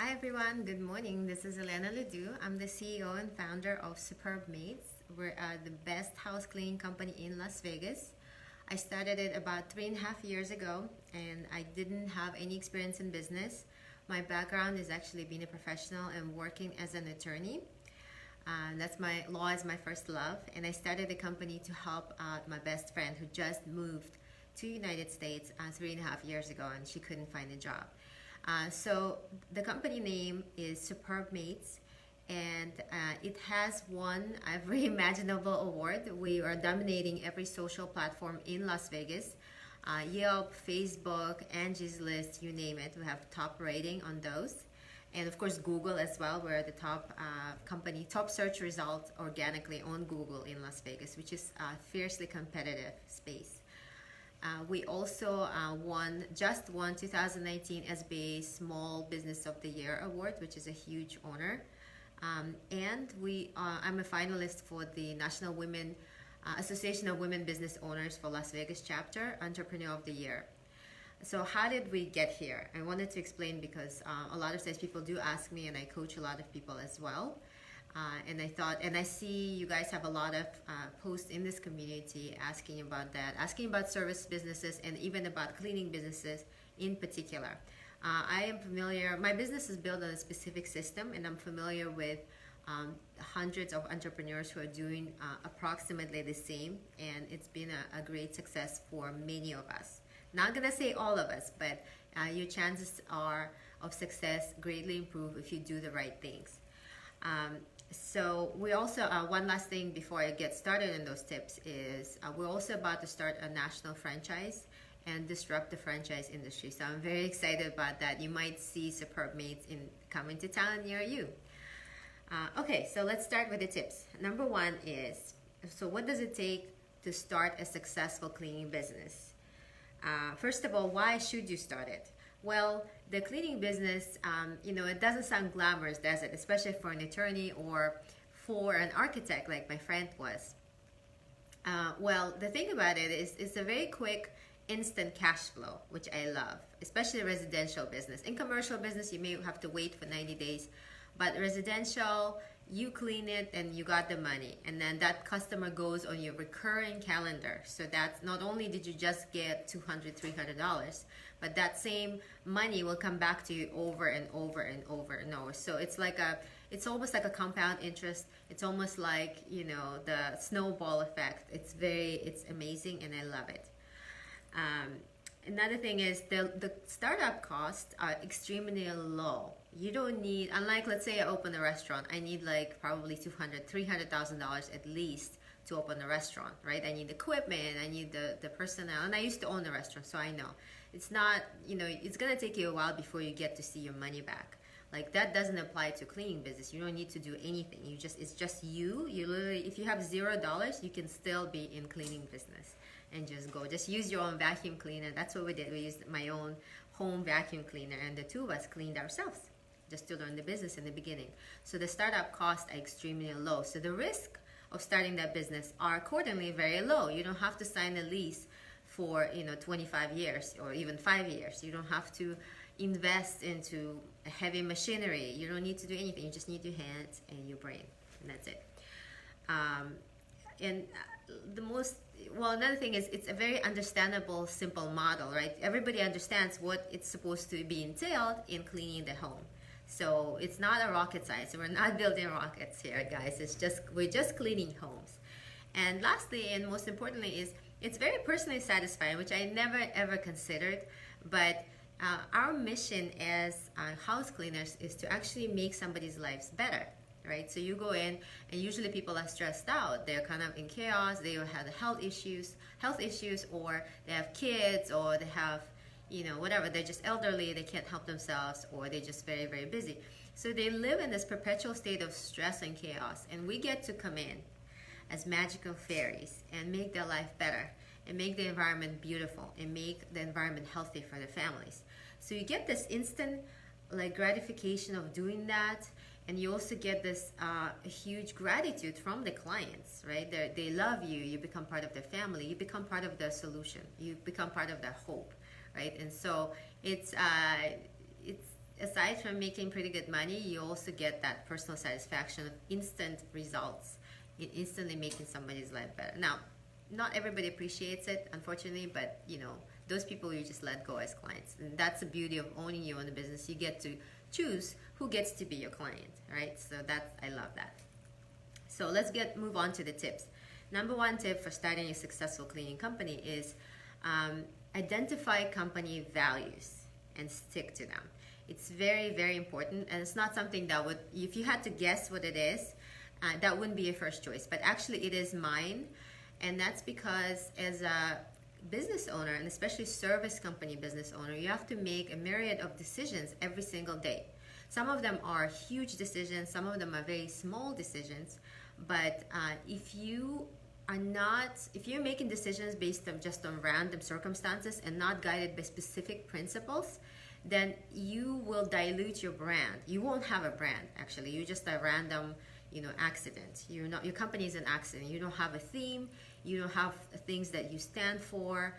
Hi everyone, good morning. This is Elena Ledoux. I'm the CEO and founder of Superb Mates. We're the best house cleaning company in Las Vegas. I started it about 3.5 years ago and I didn't have any experience in business. My background is actually being a professional and working as an attorney. That's my law is my first love, and I started the company to help out my best friend who just moved to United States 3.5 years ago, and she couldn't find a job. So the company name is Superb Mates, and it has won every imaginable award. We are dominating every social platform in Las Vegas. Yelp, Facebook, Angie's List, you name it. We have top rating on those. And of course, Google as well. We're the top company, top search results organically on Google in Las Vegas, which is a fiercely competitive space. We also won 2019 SBA Small Business of the Year Award, which is a huge honor. I'm a finalist for the National Women Association of Women Business Owners for Las Vegas chapter, Entrepreneur of the Year. So how did we get here? I wanted to explain because a lot of times people do ask me, and I coach a lot of people as well. And I thought, and I see you guys have a lot of posts in this community asking about that, asking about service businesses and even about cleaning businesses in particular. I am familiar, my business is built on a specific system, and I'm familiar with hundreds of entrepreneurs who are doing approximately the same, and it's been a great success for many of us. Not gonna say all of us, but your chances are of success greatly improve if you do the right things. So we also, one last thing before I get started in those tips is we're also about to start a national franchise and disrupt the franchise industry. So I'm very excited about that. You might see Superb Mates coming to town near you. Okay, so let's start with the tips. Number one is, so what does it take to start a successful cleaning business? First of all, why should you start it? Well, the cleaning business, it doesn't sound glamorous, does it? Especially for an attorney or for an architect like my friend was. Well, the thing about it is it's a very quick, instant cash flow, which I love, especially residential business. In commercial business, you may have to wait for 90 days, but residential, you clean it and you got the money, and then that customer goes on your recurring calendar. So that's not only did you just get $200, $300, but that same money will come back to you over and over and over and over. So it's almost like a compound interest. It's almost like, the snowball effect. It's amazing, and I love it. Another thing is the startup costs are extremely low. You don't need, unlike, let's say I open a restaurant, I need like probably $200,000, $300,000 at least to open a restaurant, right? I need equipment, I need the personnel, and I used to own a restaurant, so I know. It's not, it's gonna take you a while before you get to see your money back. Like, that doesn't apply to cleaning business. You don't need to do anything. It's just you. You literally, if you have $0, you can still be in cleaning business and just use your own vacuum cleaner. That's what we did. We used my own home vacuum cleaner, and the two of us cleaned ourselves just to learn the business in the beginning. So the startup costs are extremely low. So the risk of starting that business are accordingly very low. You don't have to sign a lease for 25 years or even 5 years. You don't have to invest into heavy machinery. You don't need to do anything. You just need your hands and your brain, and that's it. Another thing is it's a very understandable, simple model, right? Everybody understands what it's supposed to be entailed in cleaning the home. So it's not a rocket science. We're not building rockets here, guys. We're just cleaning homes. And lastly, and most importantly, is it's very personally satisfying, which I never ever considered. But our mission as house cleaners is to actually make somebody's lives better, right? So you go in, and usually people are stressed out. They're kind of in chaos. They have health issues, or they have kids, or they have, whatever. They're just elderly. They can't help themselves, or they're just very, very busy. So they live in this perpetual state of stress and chaos. And we get to come in as magical fairies and make their life better, and make the environment beautiful, and make the environment healthy for the families. So you get this instant gratification of doing that, and you also get this huge gratitude from the clients, right? They love you. You become part of their family. You become part of their solution. You become part of their hope, right? And so it's aside from making pretty good money, you also get that personal satisfaction of instant results, in instantly making somebody's life better. Now, not everybody appreciates it, unfortunately, but those people you just let go as clients. And that's the beauty of owning your own business. You get to choose who gets to be your client, right? So I love that. So let's move on to the tips. Number one tip for starting a successful cleaning company is identify company values and stick to them. It's very, very important, and it's not something that would, if you had to guess what it is, that wouldn't be your first choice, but actually it is mine. And that's because as a business owner, and especially service company business owner, you have to make a myriad of decisions every single day. Some of them are huge decisions, some of them are very small decisions, but if you're making decisions based on just on random circumstances and not guided by specific principles, then you will dilute your brand. You won't have a brand, actually. You're just a random accident. Your company is an accident. You don't have a theme. You don't have things that you stand for.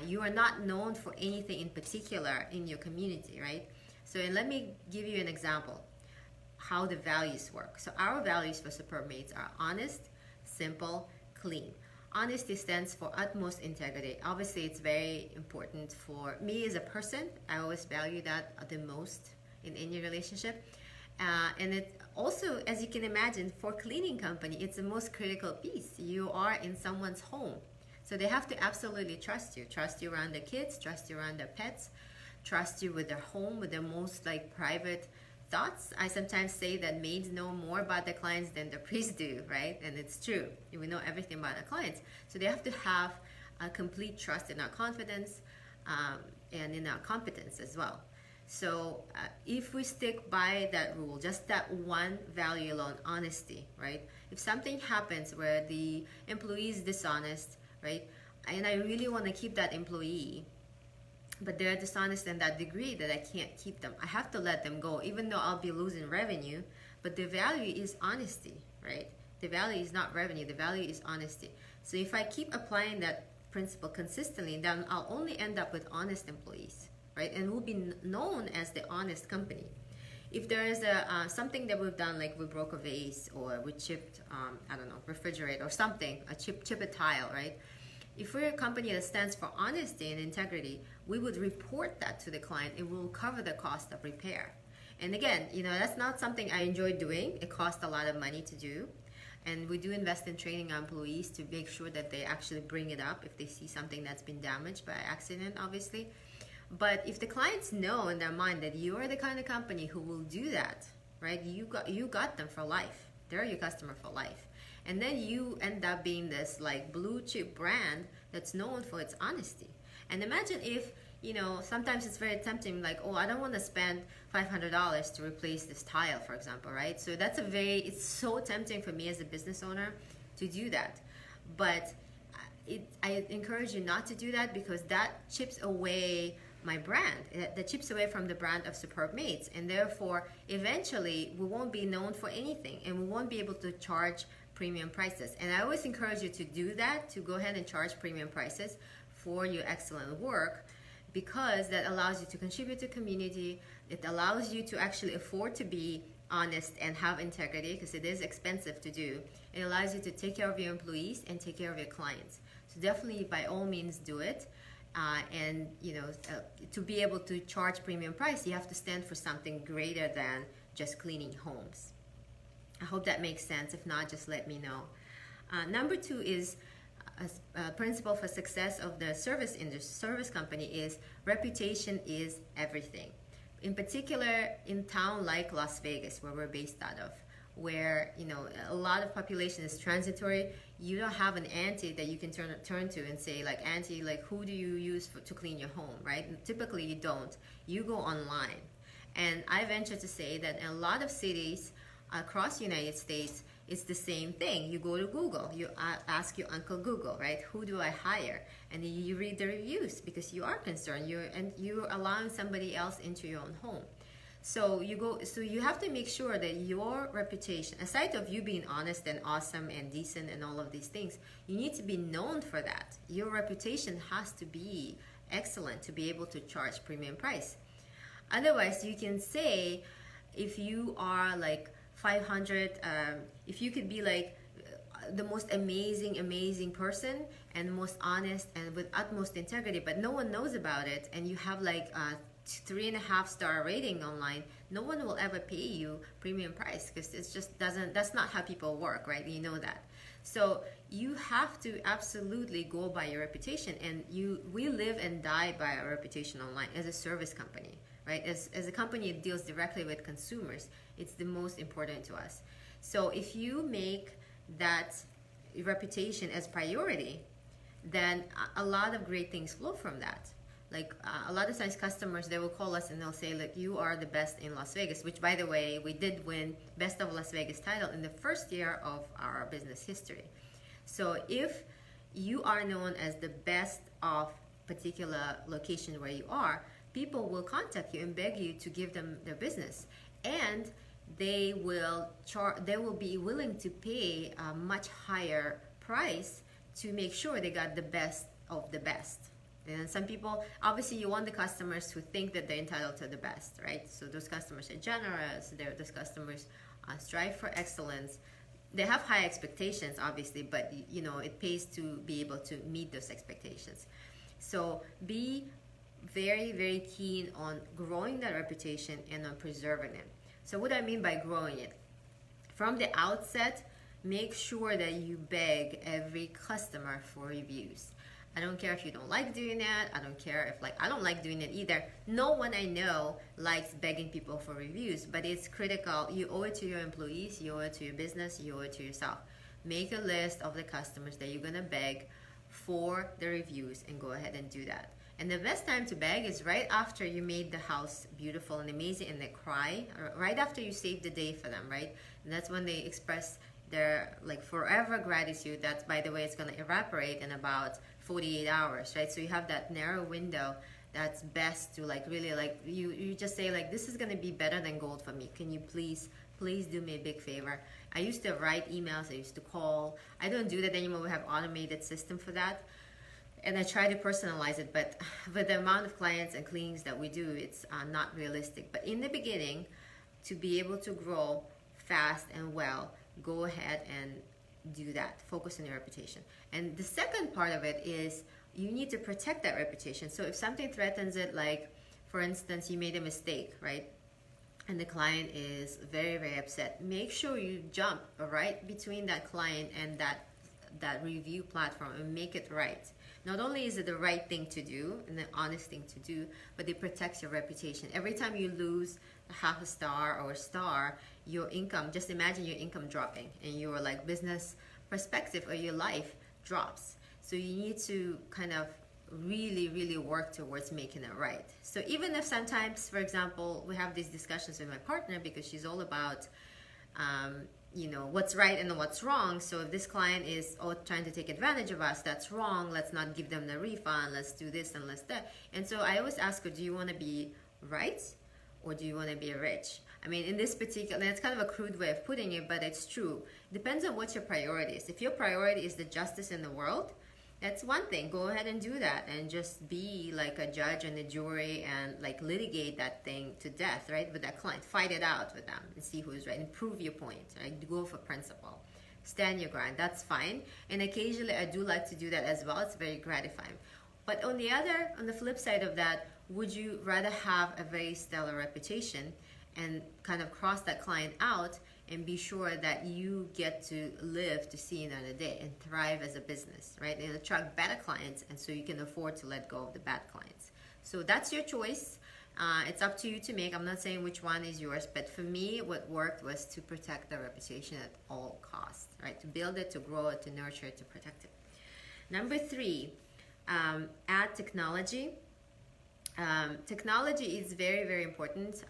You are not known for anything in particular in your community, right? So let me give you an example how the values work. So our values for Superb Mates are honest, simple, clean. Honesty stands for utmost integrity. Obviously, it's very important for me as a person. I always value that the most in any relationship. And it also, as you can imagine, for cleaning company, it's the most critical piece. You are in someone's home. So they have to absolutely trust you. Trust you around their kids, trust you around their pets, trust you with their home, with their most private thoughts. I sometimes say that maids know more about their clients than the priests do, right? And it's true. We know everything about our clients. So they have to have a complete trust in our confidence and in our competence as well. So if we stick by that rule, just that one value alone, honesty, right? If something happens where the employee is dishonest, right? And I really want to keep that employee, but they're dishonest in that degree that I can't keep them, I have to let them go, even though I'll be losing revenue. But the value is honesty, right? The value is not revenue, the value is honesty. So if I keep applying that principle consistently, then I'll only end up with honest employees, right? And we'll be known as the honest company. If there is something that we've done, like we broke a vase or we chipped, refrigerator or something, chip a tile, right? If we're a company that stands for honesty and integrity, we would report that to the client. It will cover the cost of repair. And again, that's not something I enjoy doing. It costs a lot of money to do. And we do invest in training our employees to make sure that they actually bring it up if they see something that's been damaged by accident, obviously. But if the clients know in their mind that you are the kind of company who will do that, right? You got them for life. They're your customer for life. And then you end up being this blue chip brand that's known for its honesty. And imagine if, sometimes it's very tempting, I don't want to spend $500 to replace this tile, for example, right? So it's so tempting for me as a business owner to do that. But I encourage you not to do that, because that chips away my brand. That chips away from the brand of Superb Mates, and therefore eventually we won't be known for anything, and we won't be able to charge premium prices. And I always encourage you to do that, to go ahead and charge premium prices for your excellent work, because that allows you to contribute to community. It allows you to actually afford to be honest and have integrity, because it is expensive to do. It allows you to take care of your employees and take care of your clients. So definitely, by all means, do it. To be able to charge premium price, you have to stand for something greater than just cleaning homes. I hope that makes sense. If not, just let me know. Number two is a principle for success of the service company is reputation is everything. In particular, in town like Las Vegas, where we're based out of, where a lot of population is transitory, you don't have an auntie that you can turn to and say, auntie, who do you use to clean your home, right? And typically you don't. You go online. And I venture to say that in a lot of cities across the United States, it's the same thing. You go to Google, you ask your Uncle Google, right? Who do I hire? And then you read the reviews, because you are concerned. You're allowing somebody else into your own home. So you have to make sure that your reputation, aside of you being honest and awesome and decent and all of these things, you need to be known for that. Your reputation has to be excellent to be able to charge premium price. Otherwise, you can say, if you are like 500, if you could be like the most amazing person and most honest and with utmost integrity, but no one knows about it, and you have like a 3.5 star rating online, no one will ever pay you premium price, because it's just doesn't, that's not how people work, right? You know that. So you have to absolutely go by your reputation, and we live and die by our reputation online as a service company, right? As a company that deals directly with consumers, it's the most important to us. So if you make that reputation as priority, then a lot of great things flow from that. Like a lot of times customers, they will call us and they'll say, like, you are the best in Las Vegas, which, by the way, we did win Best of Las Vegas title in the first year of our business history. So if you are known as the best of particular location where you are, people will contact you and beg you to give them their business, and they will be willing to pay a much higher price to make sure they got the best of the best. And some people, obviously, you want the customers who think that they're entitled to the best, right? So those customers are generous. Those customers strive for excellence. They have high expectations, obviously, but you know, it pays to be able to meet those expectations. So be very, very keen on growing that reputation and on preserving it. So what I mean by growing it, from the outset, make sure that you beg every customer for reviews. I don't care if you don't like doing that. I don't care if, like, I don't like doing it either. No one I know likes begging people for reviews, but it's critical. You owe it to your employees, you owe it to your business, you owe it to yourself. Make a list of the customers that you're gonna beg for the reviews, and go ahead and do that. And the best time to beg is right after you made the house beautiful and amazing, and they cry, or right after you saved the day for them, right? And that's when they express their like forever gratitude. That, by the way, it's going to evaporate in about 48 hours, right? So you have that narrow window that's best to like really, like, you just say, like, this is going to be better than gold for me. Can you please do me a big favor? I used to write emails, I used to call. I don't do that anymore. We have automated system for that, and I try to personalize it, but with the amount of clients and cleanings that we do, it's not realistic. But in the beginning, to be able to grow fast and well, go ahead and do that. Focus on your reputation. And the second part of it is you need to protect that reputation. So if something threatens it, like, for instance, you made a mistake, right? And the client is very, very upset, make sure you jump right between that client and that review platform and make it right. Not only is it the right thing to do and the honest thing to do, but it protects your reputation. Every time you lose a half a star or a star, your income, just imagine your income dropping, and your like business perspective or your life drops. So you need to kind of really, really work towards making it right. So even if sometimes, for example, we have these discussions with my partner, because she's all about you know, what's right and what's wrong. So if this client is trying to take advantage of us, that's wrong. Let's not give them the refund. Let's do this and let's that. And so I always ask her, do you want to be right, or do you want to be rich? I mean, in this particular, and it's kind of a crude way of putting it, but it's true. Depends on what your priority is. If your priority is the justice in the world, that's one thing. Go ahead and do that, and just be like a judge and a jury, and like litigate that thing to death, right? With that client, fight it out with them and see who's right, and prove your point, right? Go for principle, stand your ground. That's fine. And occasionally I do like to do that as well. It's very gratifying. But on the flip side of that, would you rather have a very stellar reputation and kind of cross that client out and be sure that you get to live to see another day and thrive as a business, right? And attract better clients, and so you can afford to let go of the bad clients. So that's your choice. It's up to you to make. I'm not saying which one is yours, but for me, what worked was to protect the reputation at all costs, right? To build it, to grow it, to nurture it, to protect it. Number 3, add technology. Technology is very, very important.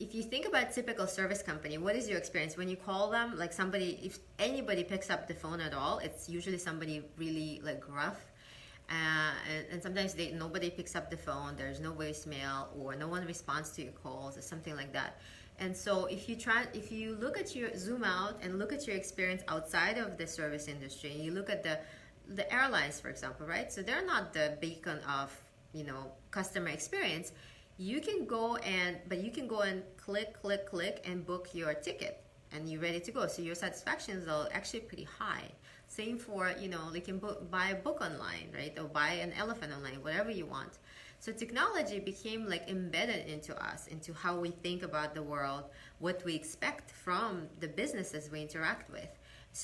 If you think about typical service company, what is your experience when you call them? Like, somebody, if anybody picks up the phone at all, it's usually somebody really like gruff, and sometimes nobody picks up the phone. There's no voicemail, or no one responds to your calls, or something like that. And so if you look at zoom out and look at your experience outside of the service industry, and you look at the airlines, for example, right? So they're not the beacon of, you know, customer experience, you can go and click and book your ticket, and you're ready to go. So your satisfaction is actually pretty high. Same for, you can buy a book online, right? Or buy an elephant online, whatever you want. So technology became like embedded into us, into how we think about the world, what we expect from the businesses we interact with.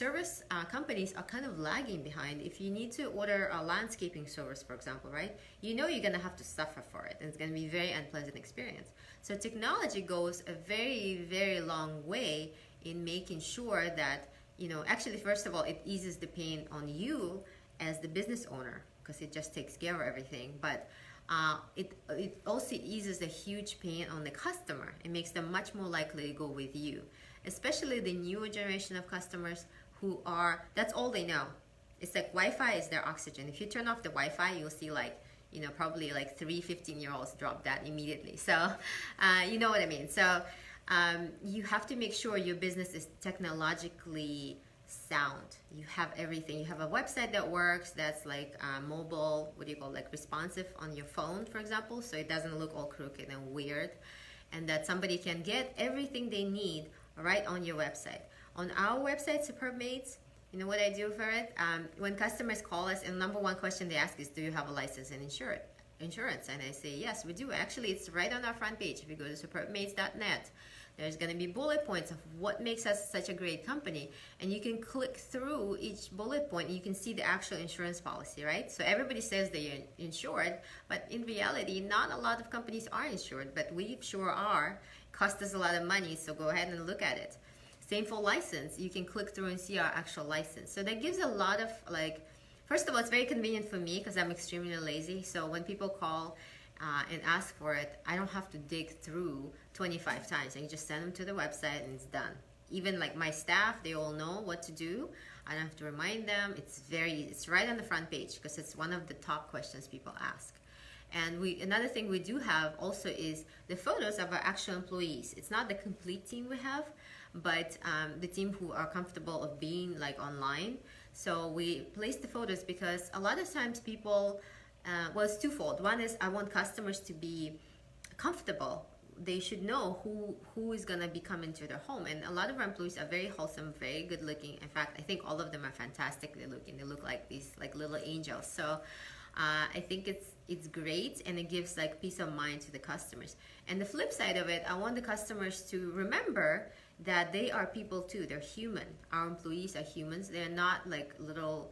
Service companies are kind of lagging behind. If you need to order a landscaping service, for example, right? You're going to have to suffer for it, and it's going to be a very unpleasant experience. So technology goes a very, very long way in making sure that, actually, first of all, it eases the pain on you as the business owner, because it just takes care of everything. But it also eases the huge pain on the customer. It makes them much more likely to go with you, especially the newer generation of customers that's all they know. It's like Wi-Fi is their oxygen. If you turn off the Wi-Fi, you'll see probably like 3 15-year-olds drop that immediately. So you know what I mean. So you have to make sure your business is technologically sound. You have everything. You have a website that works, that's like mobile, like responsive on your phone, for example, so it doesn't look all crooked and weird, and that somebody can get everything they need right on your website. On our website, Superb Maids, you know what I do for it? When customers call us, and number one question they ask is, do you have a license and insurance? And I say, yes, we do. Actually, it's right on our front page. If you go to superbmaids.net, there's going to be bullet points of what makes us such a great company. And you can click through each bullet point and you can see the actual insurance policy, right? So everybody says they're insured, but in reality, not a lot of companies are insured, but we sure are. Cost us a lot of money, so go ahead and look at it. Same for license. You can click through and see our actual license. So that gives a lot of first of all, it's very convenient for me because I'm extremely lazy. So when people call and ask for it, I don't have to dig through 25 times. I can just send them to the website and it's done. Even like my staff, they all know what to do. I don't have to remind them. It's right on the front page because it's one of the top questions people ask. And another thing we do have also is the photos of our actual employees. It's not the complete team we have, but the team who are comfortable of being online. So we place the photos because a lot of times people, it's twofold. One is I want customers to be comfortable. They should know who is going to be coming to their home. And a lot of our employees are very wholesome, very good looking. In fact, I think all of them are fantastically looking. They look like these little angels. So I think it's great, and it gives peace of mind to the customers. And the flip side of it, I want the customers to remember that they are people too. They're human. Our employees are humans. They're not little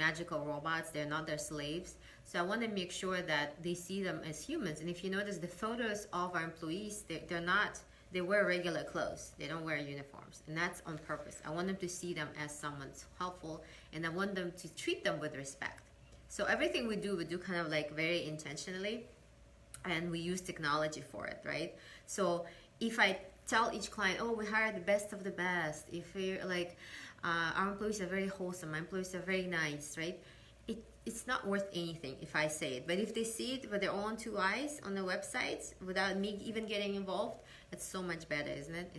magical robots. They're not their slaves. So I want to make sure that they see them as humans. And if you notice the photos of our employees, they wear regular clothes. They don't wear uniforms, and that's on purpose. I want them to see them as someone helpful, and I want them to treat them with respect. So everything we do kind of very intentionally, and we use technology for it, right? So if I tell each client, oh, we hire the best of the best, if we're our employees are very wholesome, my employees are very nice, right? It's not worth anything if I say it. But if they see it with their own two eyes on the website without me even getting involved, it's so much better, isn't it?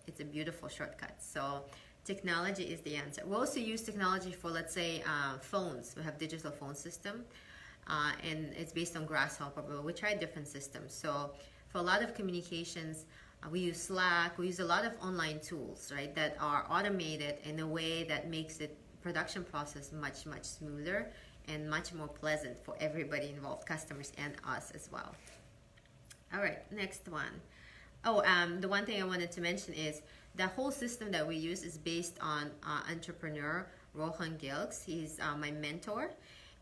It's a beautiful shortcut. So technology is the answer. We also use technology for, let's say, phones. We have digital phone system, and it's based on Grasshopper, but we try different systems. So for a lot of communications, we use Slack. We use a lot of online tools, right, that are automated in a way that makes the production process much, much smoother and much more pleasant for everybody involved, customers and us as well. All right, next one. The one thing I wanted to mention is the whole system that we use is based on entrepreneur Rohan Gilks. He's my mentor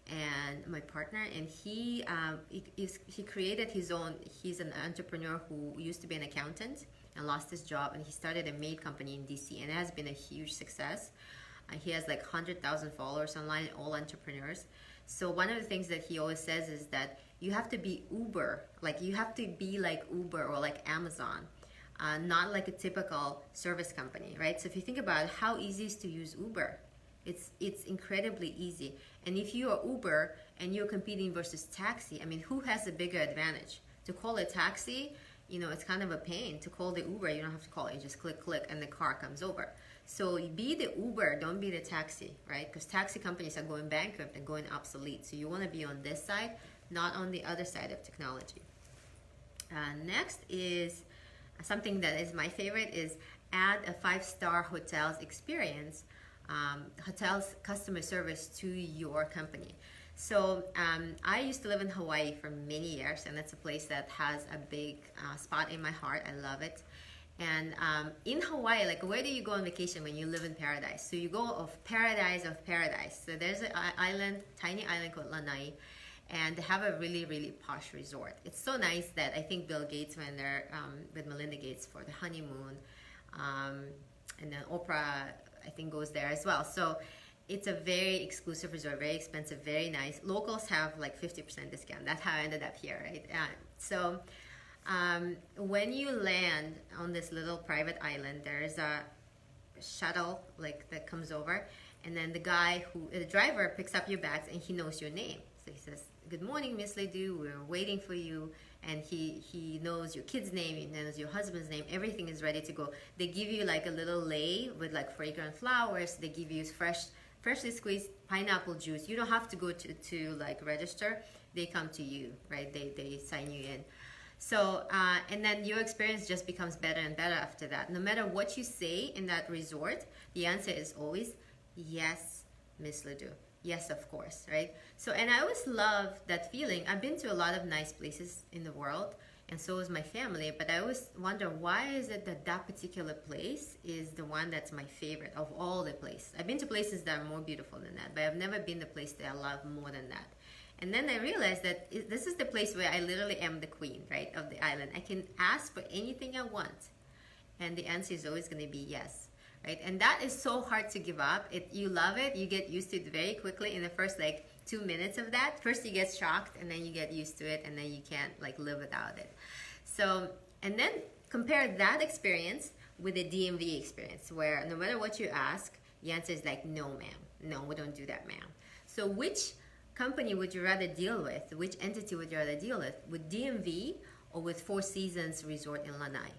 and my partner, and he created his own. He's an entrepreneur who used to be an accountant and lost his job, and he started a maid company in DC, and it has been a huge success. He has 100,000 followers online, all entrepreneurs. So one of the things that he always says is that you have to be Uber, you have to be like Uber or like Amazon, not like a typical service company, right? So if you think about it, how easy is to use Uber? It's incredibly easy. And if you are Uber and you're competing versus taxi, I mean, who has a bigger advantage? To call a taxi, it's kind of a pain. To call the Uber, you don't have to call it. You just click, and the car comes over. So be the Uber, don't be the taxi, right? Because taxi companies are going bankrupt and going obsolete. So you want to be on this side. not on the other side of technology. Next is something that is my favorite is add a 5-star hotels experience, hotels customer service to your company. So I used to live in Hawaii for many years, and that's a place that has a big spot in my heart. I love it. And in Hawaii, like, where do you go on vacation when you live in paradise? So you go of paradise. So there's an island, tiny island called Lanai, and they have a really, really posh resort. It's so nice that I think Bill Gates went there with Melinda Gates for the honeymoon, and then Oprah, I think, goes there as well. So it's a very exclusive resort, very expensive, very nice. Locals have like 50% discount. That's how I ended up here, right? So when you land on this little private island, there's a shuttle like that comes over, and then the driver picks up your bags, and he knows your name. So he says, "Good morning, Miss Ledoux. We're waiting for you." And he knows your kid's name, he knows your husband's name. Everything is ready to go. They give you like a little lei with like fragrant flowers. They give you freshly squeezed pineapple juice. You don't have to go to like register. They come to you, right? They sign you in. So, and then your experience just becomes better and better after that. No matter what you say in that resort, the answer is always, "Yes, Miss Ledoux. Yes, of course," right? So, and I always love that feeling. I've been to a lot of nice places in the world, and so is my family, but I always wonder, why is it that that particular place is the one that's my favorite of all the places? I've been to places that are more beautiful than that, but I've never been the place that I love more than that. And then I realized that this is the place where I literally am the queen, right, of the island. I can ask for anything I want, and the answer is always going to be yes, right? And that is so hard to give up. You love it. You get used to it very quickly in the first, like, 2 minutes of that. First you get shocked, and then you get used to it, and then you can't, like, live without it. So, and then compare that experience with the DMV experience, where no matter what you ask, the answer is like, "No, ma'am. No, we don't do that, ma'am." So which company would you rather deal with? Which entity would you rather deal with DMV or with Four Seasons Resort in Lanai?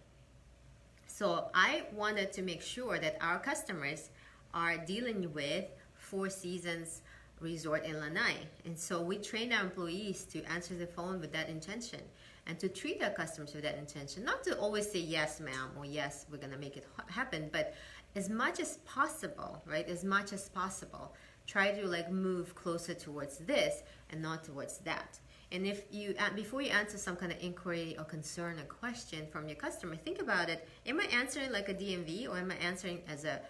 So I wanted to make sure that our customers are dealing with Four Seasons Resort in Lanai. And so we train our employees to answer the phone with that intention and to treat our customers with that intention. Not to always say, "Yes, ma'am," or "Yes, we're going to make it happen," but as much as possible, right? As much as possible, try to like move closer towards this and not towards that. And if you, before you answer some kind of inquiry or concern or question from your customer, think about it. Am I answering like a DMV, or am I answering as a,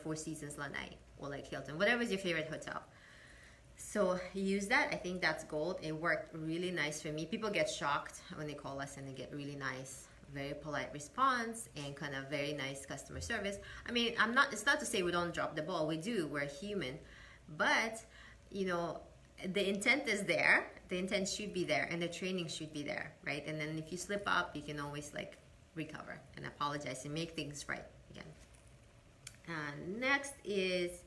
Four Seasons Lanai or like Hilton, whatever is your favorite hotel? So use that. I think that's gold. It worked really nice for me. People get shocked when they call us, and they get really nice, very polite response and kind of very nice customer service. I mean, it's not to say we don't drop the ball. We do. We're human. But, the intent is there. The intent should be there, and the training should be there, right? And then if you slip up, you can always like recover and apologize and make things right again. Next is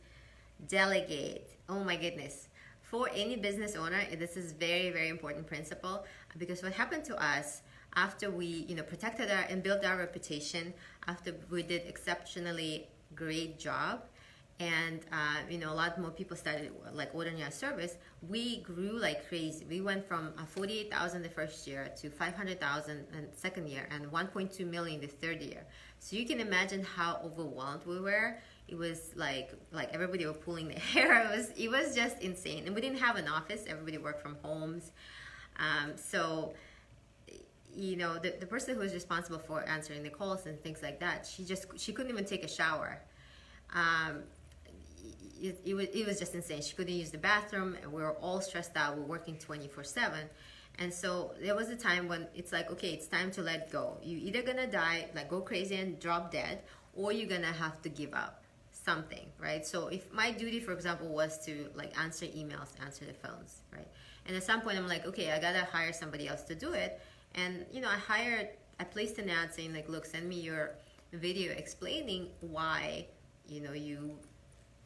delegate. Oh my goodness. For any business owner, this is very, very important principle, because what happened to us after we, protected and built our reputation, after we did exceptionally great job, and a lot more people started like ordering our service, we grew like crazy. We went from 48,000 the first year to 500,000 the second year, and 1.2 million the third year. So you can imagine how overwhelmed we were. It was like everybody were pulling their hair. It was just insane. And we didn't have an office. Everybody worked from homes. So the person who was responsible for answering the calls and things like that, she couldn't even take a shower. It was just insane. She couldn't use the bathroom. We were all stressed out. We're working 24/7. And so there was a time when it's like, okay, it's time to let go. You're either gonna die, like go crazy and drop dead, or you're gonna have to give up something, right? So if my duty, for example, was to like answer emails, answer the phones, right? And at some point I'm like, okay, I gotta hire somebody else to do it. And I placed an ad saying like, look, send me your video explaining why,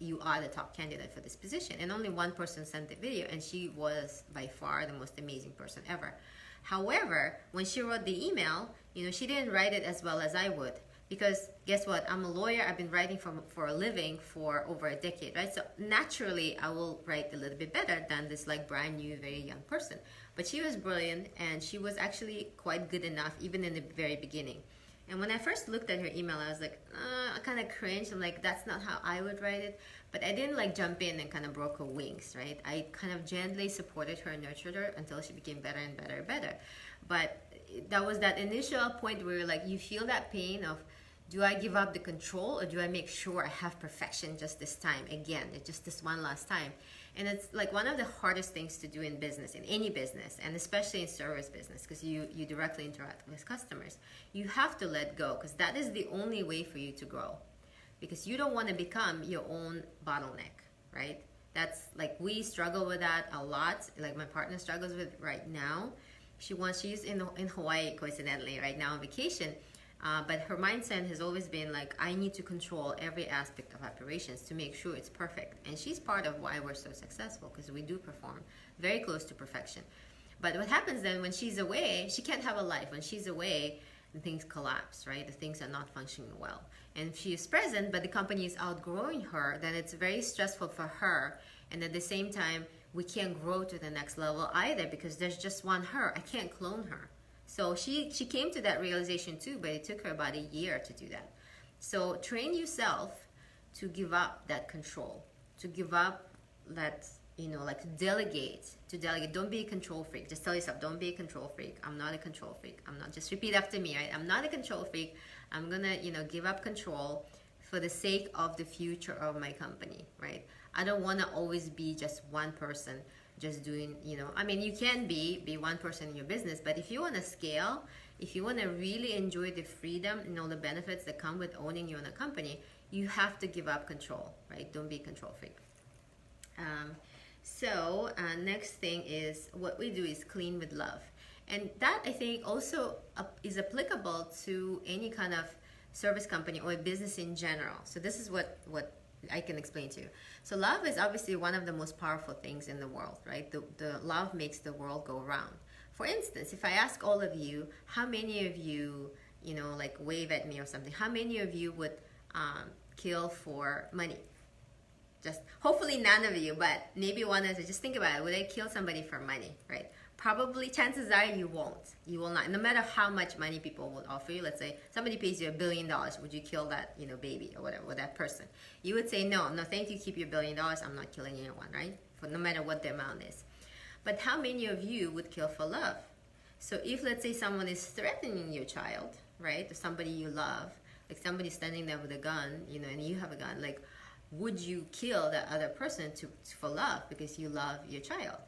you are the top candidate for this position. And only one person sent the video, and she was by far the most amazing person ever. However, when she wrote the email, she didn't write it as well as I would, because guess what? I'm a lawyer. I've been writing for a living for over a decade, right? So naturally, I will write a little bit better than this like brand new, very young person. But she was brilliant, and she was actually quite good enough, even in the very beginning. And when I first looked at her email, I was like, I kind of cringed. I'm like, that's not how I would write it. But I didn't like jump in and kind of broke her wings, right? I kind of gently supported her and nurtured her until she became better and better and better. But that was that initial point where like you feel that pain of, do I give up the control, or do I make sure I have perfection just this time again, just this one last time? And it's like one of the hardest things to do in business, in any business, and especially in service business, because you directly interact with customers. You have to let go, because that is the only way for you to grow, because you don't want to become your own bottleneck, right? That's like, we struggle with that a lot. Like my partner struggles with it right now. She's in Hawaii, coincidentally, right now on vacation. But her mindset has always been like, I need to control every aspect of operations to make sure it's perfect. And she's part of why we're so successful, because we do perform very close to perfection. But what happens then when she's away, she can't have a life. When she's away, things collapse, right? The things are not functioning well. And if she is present, but the company is outgrowing her, then it's very stressful for her. And at the same time, we can't grow to the next level either, because there's just one her. I can't clone her. So she came to that realization too, but it took her about a year to do that. So train yourself to give up that control, to give up that, like to delegate. Don't be a control freak. Just tell yourself, don't be a control freak. I'm not a control freak. I'm not, just repeat after me, right? I'm not a control freak. I'm gonna, give up control for the sake of the future of my company, right? I don't wanna always be just one person just doing, you can be one person in your business, but if you want to scale, if you want to really enjoy the freedom and all the benefits that come with owning your own company, you have to give up control, right? Don't be a control freak. Next thing is, what we do is clean with love. And that, I think, also is applicable to any kind of service company or a business in general. So this is what I can explain to you. So love is obviously one of the most powerful things in the world, right? The love makes the world go round. For instance, if I ask all of you, how many of you, like wave at me or something, how many of you would kill for money? Just hopefully none of you, but maybe one of you. Just think about it. Would I kill somebody for money, right? Probably, chances are you won't. You will not. No matter how much money people will offer you, let's say somebody pays you $1 billion, would you kill that, baby or whatever, or that person? You would say, no, thank you, keep your $1 billion. I'm not killing anyone, right? For no matter what the amount is. But how many of you would kill for love? So if, let's say, someone is threatening your child, right, or somebody you love, like somebody standing there with a gun, and you have a gun, like, would you kill that other person for love because you love your child?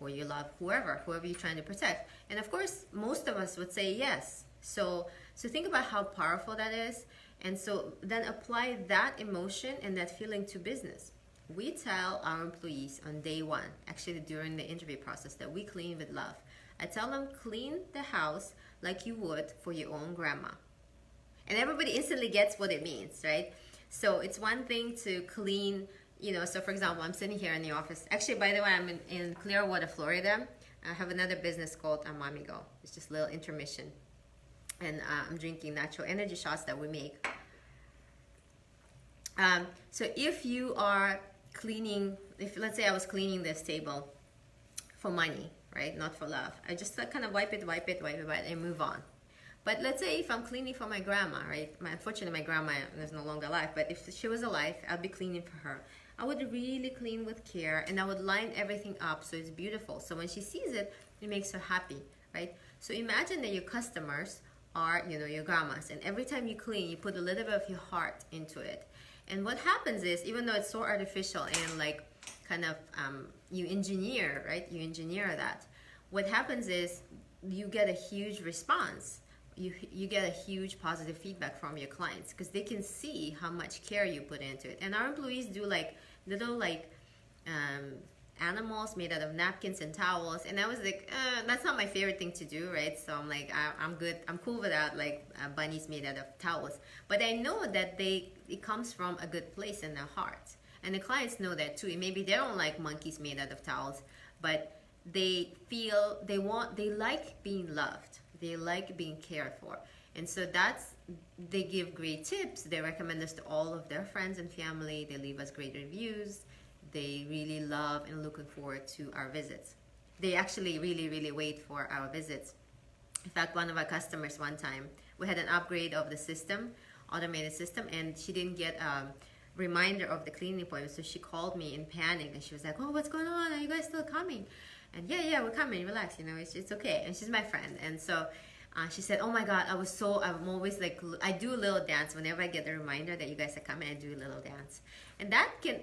Or you love whoever you're trying to protect. And of course, most of us would say yes. So think about how powerful that is. And so then apply that emotion and that feeling to business. We tell our employees on day one, actually during the interview process, that we clean with love. I tell them, clean the house like you would for your own grandma. And everybody instantly gets what it means, right? So it's one thing to clean, so for example, I'm sitting here in the office. Actually, by the way, I'm in Clearwater, Florida. I have another business called Amamigo. It's just a little intermission. And I'm drinking natural energy shots that we make. So if you are cleaning, let's say I was cleaning this table for money, right? Not for love. I just kind of wipe it, and move on. But let's say if I'm cleaning for my grandma, right? Unfortunately, my grandma is no longer alive, but if she was alive, I'd be cleaning for her. I would really clean with care, and I would line everything up so it's beautiful. So when she sees it, it makes her happy, right? So imagine that your customers are, your grandmas, and every time you clean, you put a little bit of your heart into it. And what happens is, even though it's so artificial and like kind of you engineer, right? You engineer that. What happens is you get a huge response. You get a huge positive feedback from your clients because they can see how much care you put into it. And our employees do like little animals made out of napkins and towels, and I was like, that's not my favorite thing to do, right? So I'm like, I'm good, I'm cool without like bunnies made out of towels. But I know that it comes from a good place in their heart, and the clients know that too. And maybe they don't like monkeys made out of towels, but they feel they like being loved. They like being cared for. And so they give great tips. They recommend us to all of their friends and family. They leave us great reviews. They really love and looking forward to our visits. They actually really wait for our visits. In fact, one of our customers one time, we had an upgrade of the system, automated system, and she didn't get a reminder of the cleaning appointment. So she called me in panic, and she was like, "Oh, what's going on? Are you guys still coming?" And yeah, we're coming. Relax, it's okay. And she's my friend, and so she said, "Oh my God, I'm always like, I do a little dance whenever I get the reminder that you guys are coming. I do a little dance," and that can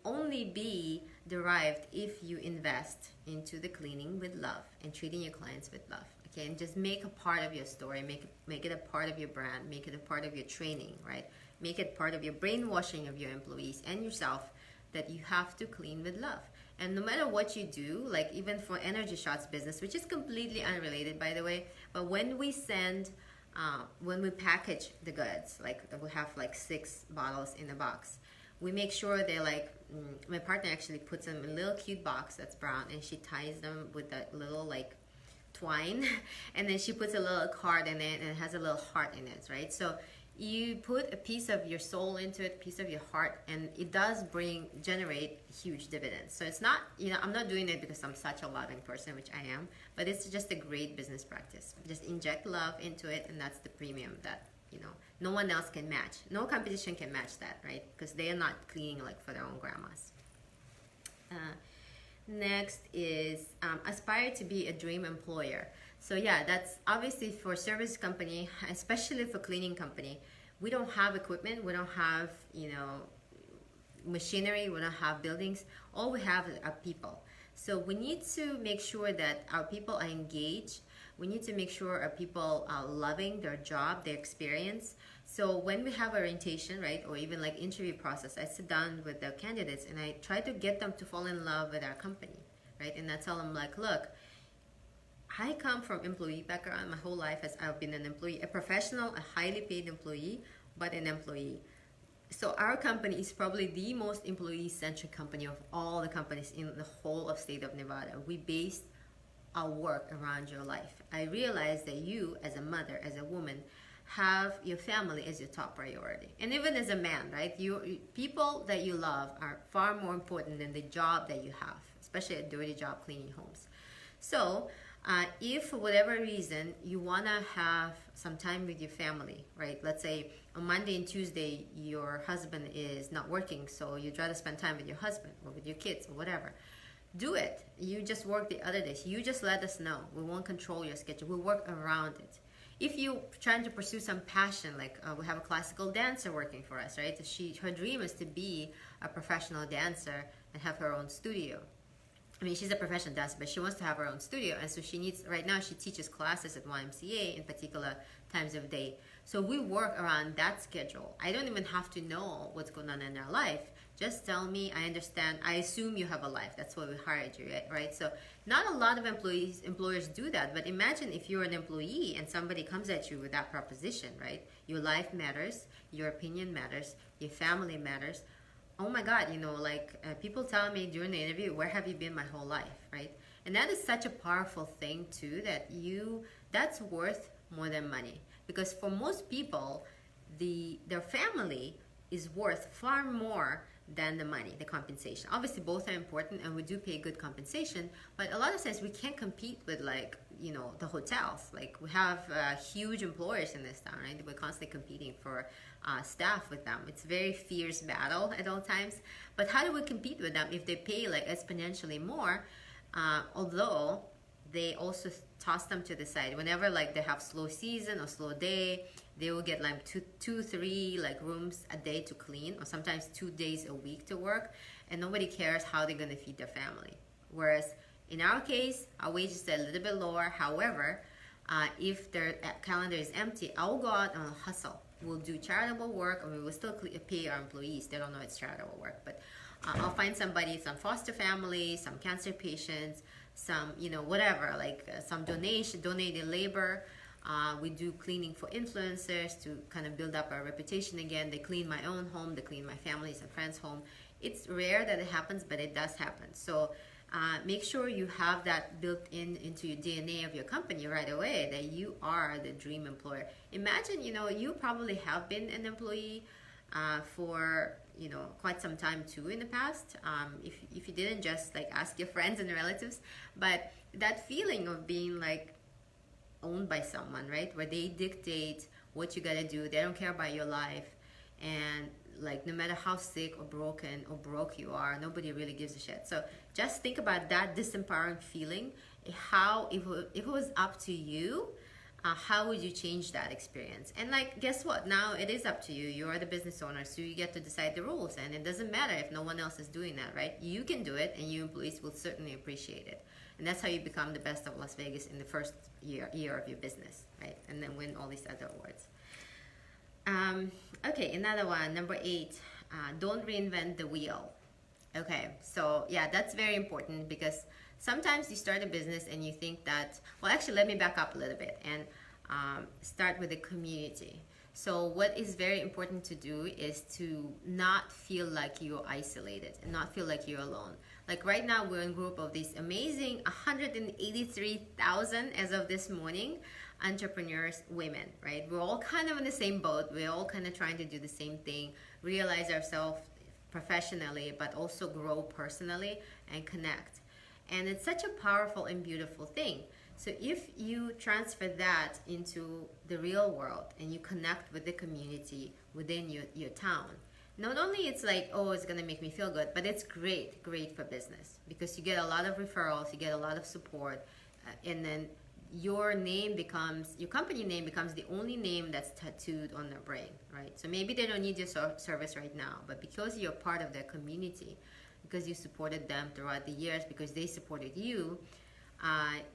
only be derived if you invest into the cleaning with love and treating your clients with love. Okay, and just make a part of your story, make it a part of your brand, make it a part of your training, right? Make it part of your brainwashing of your employees and yourself that you have to clean with love. And no matter what you do, like even for Energy Shots business, which is completely unrelated, by the way, but when we package the goods, like we have like 6 bottles in a box, we make sure they're like, my partner actually puts them in a little cute box that's brown, and she ties them with that little like twine, and then she puts a little card in it, and it has a little heart in it, right? So you put a piece of your soul into it, a piece of your heart, and it does generate huge dividends. So it's not, I'm not doing it because I'm such a loving person, which I am, but it's just a great business practice. Just inject love into it, and that's the premium that, no one else can match. No competition can match that, right? Because they are not cleaning like for their own grandmas. Next is aspire to be a dream employer. So yeah, that's obviously for service company, especially for cleaning company. We don't have equipment, we don't have machinery, we don't have buildings. All we have are people. So we need to make sure that our people are engaged. We need to make sure our people are loving their job, their experience. So when we have orientation, right, or even like interview process, I sit down with the candidates and I try to get them to fall in love with our company, right? And I tell them like, look, I come from employee background. My whole life I've been an employee, a professional, a highly paid employee, but an employee. So our company is probably the most employee-centric company of all the companies in the whole of state of Nevada. We base our work around your life. I realize that you, as a mother, as a woman, have your family as your top priority. And even as a man, right? People that you love are far more important than the job that you have, especially a dirty job cleaning homes. So if for whatever reason you want to have some time with your family, right? Let's say on Monday and Tuesday your husband is not working, so you'd rather spend time with your husband or with your kids or whatever. Do it. You just work the other days. You just let us know. We won't control your schedule. We'll work around it. If you're trying to pursue some passion, like we have a classical dancer working for us, right? Her dream is to be a professional dancer and have her own studio. I mean, she's a professional dancer, but she wants to have her own studio, and so right now she teaches classes at YMCA in particular times of day. So we work around that schedule. I don't even have to know what's going on in their life. Just tell me, I understand. I assume you have a life. That's why we hired you, right? So not a lot of employers do that, but imagine if you're an employee and somebody comes at you with that proposition, right? Your life matters, your opinion matters, your family matters. Oh my God, people tell me during the interview, where have you been my whole life, right? And that is such a powerful thing too, that's worth more than money. Because for most people, their family is worth far more than the money, the compensation. Obviously both are important and we do pay good compensation, but a lot of times we can't compete with the hotels. Like we have huge employers in this town, right? We're constantly competing for staff with them. It's a very fierce battle at all times. But how do we compete with them if they pay like exponentially more? Although they also toss them to the side. Whenever like they have slow season or slow day, they will get like two, 3 like rooms a day to clean, or sometimes 2 days a week to work, and nobody cares how they're gonna feed their family. Whereas in our case, our wages are a little bit lower. However, if their calendar is empty, I'll go out and hustle. We'll do charitable work, and we will still pay our employees. They don't know it's charitable work, but I'll find somebody, some foster families, some cancer patients, some, whatever, like some donated labor. We do cleaning for influencers to kind of build up our reputation again. They clean my own home, they clean my family's and friends' home. It's rare that it happens, but it does happen. So make sure you have that built in into your DNA of your company right away, that you are the dream employer. Imagine, you probably have been an employee for quite some time too in the past. If you didn't, just like ask your friends and relatives. But that feeling of being like owned by someone, right, where they dictate what you gotta do, they don't care about your life, and like no matter how sick or broken or broke you are, nobody really gives a shit. So just think about that disempowering feeling. How if it was up to you, how would you change that experience? And like, guess what? Now it is up to you. You are the business owner, so you get to decide the rules. And it doesn't matter if no one else is doing that, right? You can do it, and you employees will certainly appreciate it. And that's how you become the best of Las Vegas in the first year of your business, right? And then win all these other awards. Okay, another one, number 8. Don't reinvent the wheel. Okay, so yeah, that's very important, because sometimes you start a business and you think that, well, actually, let me back up a little bit and start with the community. So what is very important to do is to not feel like you're isolated and not feel like you're alone. Like right now, we're in a group of these amazing 183,000 as of this morning entrepreneurs, women, right? We're all kind of in the same boat. We're all kind of trying to do the same thing, realize ourselves professionally, but also grow personally and connect. And it's such a powerful and beautiful thing. So if you transfer that into the real world and you connect with the community within your town, not only it's like, oh, it's going to make me feel good, but it's great for business, because you get a lot of referrals, you get a lot of support, and then your company name becomes the only name that's tattooed on their brain, right? So maybe they don't need your service right now, but because you're part of their community, because you supported them throughout the years, because they supported you,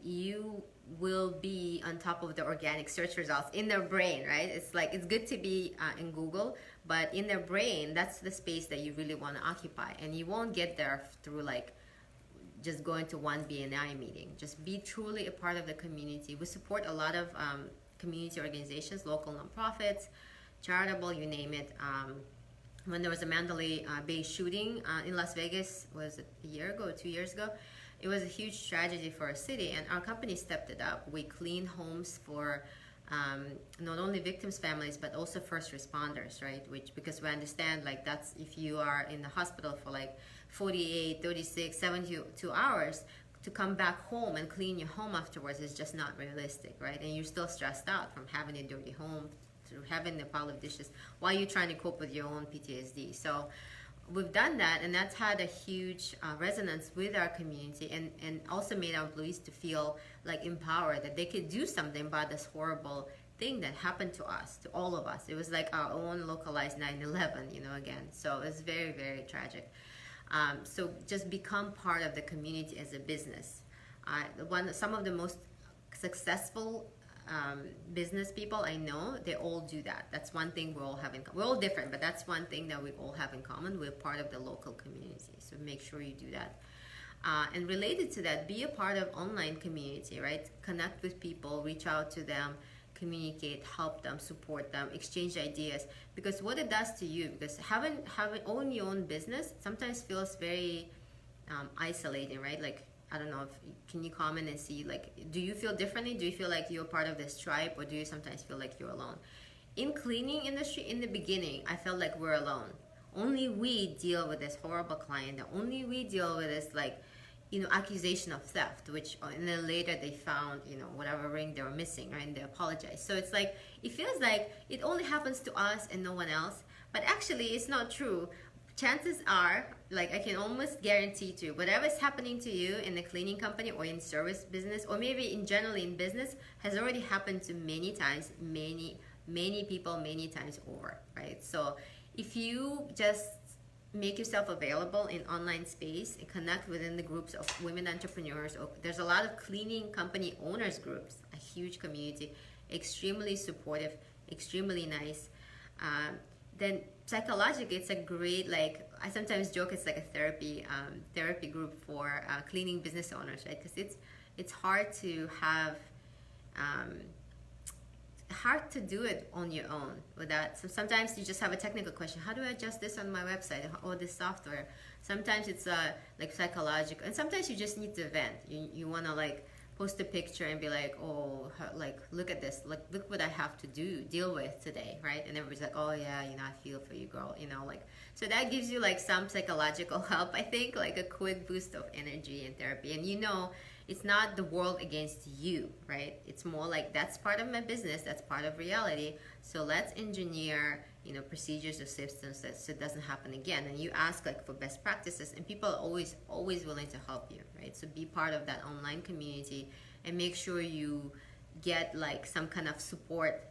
you will be on top of the organic search results in their brain, right? It's like, it's good to be in Google, but in their brain, that's the space that you really want to occupy. And you won't get there through like just going to one BNI meeting. Just be truly a part of the community. We support a lot of community organizations, local nonprofits, charitable, you name it. When there was a Mandalay Bay shooting in Las Vegas, was it a year ago or 2 years ago? It was a huge tragedy for our city, and our company stepped it up. We cleaned homes for not only victims' families, but also first responders, right? Because we understand, like, that's if you are in the hospital for like 48, 36, 72 hours, to come back home and clean your home afterwards is just not realistic, right? And you're still stressed out from having a dirty home, through having a pile of dishes, while you're trying to cope with your own PTSD. So we've done that, and that's had a huge resonance with our community, and also made our employees to feel like empowered, that they could do something about this horrible thing that happened to us, to all of us. It was like our own localized 9/11, again. So it's very, very tragic. So just become part of the community as a business. Some of the most successful business people I know, they all do that. That's one thing we all have in common. We're all different, but that's one thing that we all have in common. We're part of the local community, so make sure you do that. And related to that, be a part of online community, right? Connect with people, reach out to them, communicate, help them, support them, exchange ideas. Because what it does to you, because having own your own business sometimes feels very isolating, right? Like, I don't know, can you comment and see, like, do you feel differently? Do you feel like you're part of this tribe, or do you sometimes feel like you're alone? In cleaning industry, in the beginning, I felt like we're alone. Only we deal with this horrible client. Only we deal with this, like, accusation of theft, which, and then later they found, whatever ring they were missing, right? And they apologize. So it's like, it feels like it only happens to us and no one else. But actually, it's not true. Chances are, like, I can almost guarantee to, whatever is happening to you in the cleaning company or in service business, or maybe in generally in business, has already happened to many times, many people, many times over, right? So if you just make yourself available in online space and connect within the groups of women entrepreneurs, there's a lot of cleaning company owners groups, a huge community, extremely supportive, extremely nice. Then psychologically, it's a great, like, I sometimes joke it's like a therapy group for cleaning business owners, right? Because it's hard to have hard to do it on your own without. So sometimes you just have a technical question: how do I adjust this on my website or this software? Sometimes it's like psychological, and sometimes you just need to vent. You want to like post a picture and be like, oh, like look at this, like look what I have to deal with today, right? And everybody's like, oh yeah, I feel for you, girl, like. So that gives you like some psychological help, I think, like a quick boost of energy and therapy. And it's not the world against you, right? It's more like, that's part of my business, that's part of reality. So let's engineer, procedures or systems so it doesn't happen again. And you ask like for best practices, and people are always willing to help you, right? So be part of that online community and make sure you get like some kind of support,